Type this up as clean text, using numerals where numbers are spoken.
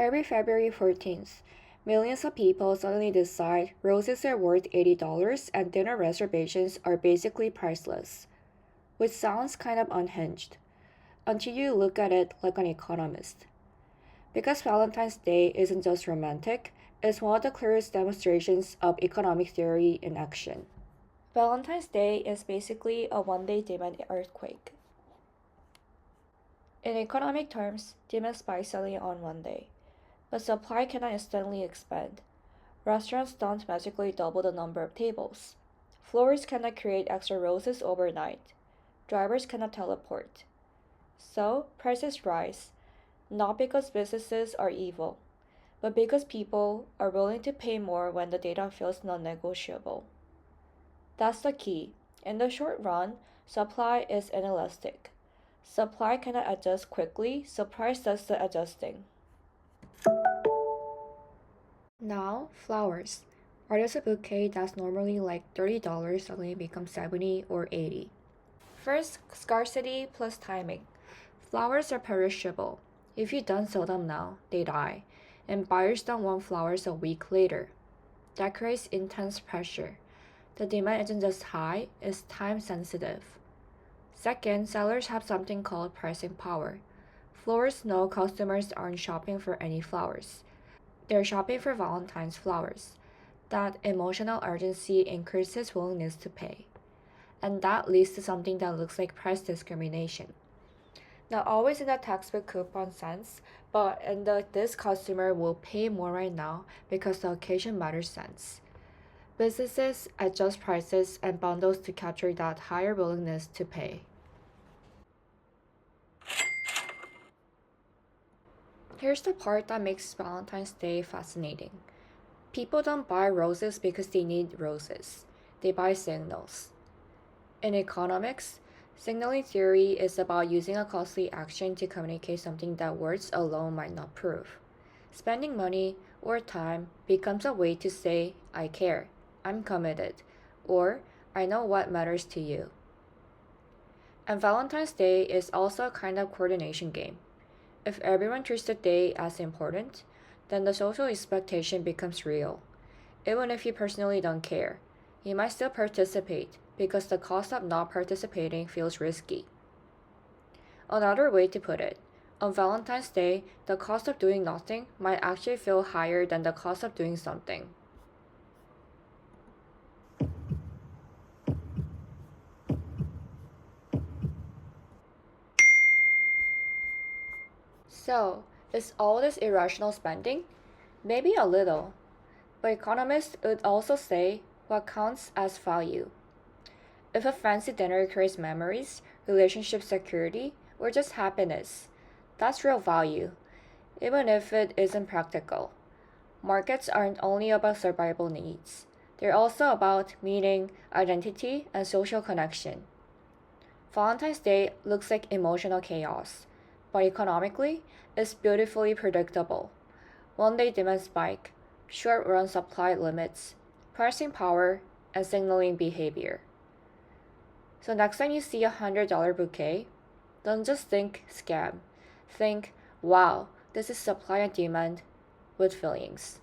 Every February 14th, millions of people suddenly decide roses are worth $80 and dinner reservations are basically priceless, which sounds kind of unhinged until you look at it like an economist. Because Valentine's Day isn't just romantic, it's one of the clearest demonstrations of economic theory in action. Valentine's Day is basically a one-day demand earthquake. In economic terms, demand spikes suddenly on one day, but supply cannot instantly expand. Restaurants don't magically double the number of tables. Florists cannot create extra roses overnight. Drivers cannot teleport. So, prices rise, not because businesses are evil, but because people are willing to pay more when the data feels non-negotiable. That's the key. In the short run, supply is inelastic. Supply cannot adjust quickly, so price does the adjusting. Now, flowers. Why does a bouquet that's normally like $30 suddenly become 70 or 80? First, scarcity plus timing. Flowers are perishable. If you don't sell them now, they die, and buyers don't want flowers a week later. That creates intense pressure. The demand isn't just high, it's time sensitive. Second, sellers have something called pricing power. Florists know customers aren't shopping for any flowers. They're shopping for Valentine's flowers. That emotional urgency increases willingness to pay. And that leads to something that looks like price discrimination. Not always in the textbook coupon sense, but in the this customer will pay more right now because the occasion matters sense. Businesses adjust prices and bundles to capture that higher willingness to pay. Here's the part that makes Valentine's Day fascinating. People don't buy roses because they need roses. They buy signals. In economics, signaling theory is about using a costly action to communicate something that words alone might not prove. Spending money or time becomes a way to say, I care, I'm committed, or I know what matters to you. And Valentine's Day is also a kind of coordination game. If everyone treats the day as important, then the social expectation becomes real. Even if you personally don't care, you might still participate because the cost of not participating feels risky. Another way to put it, on Valentine's Day, the cost of doing nothing might actually feel higher than the cost of doing something. So, is all this irrational spending? Maybe a little. But economists would also say what counts as value. If a fancy dinner creates memories, relationship security, or just happiness, that's real value, even if it isn't practical. Markets aren't only about survival needs, they're also about meaning, identity, and social connection. Valentine's Day looks like emotional chaos, but economically, it's beautifully predictable. One day demand spike, short run supply limits, pricing power, and signaling behavior. So next time you see $100 bouquet, don't just think scam. Think, wow, this is supply and demand with feelings.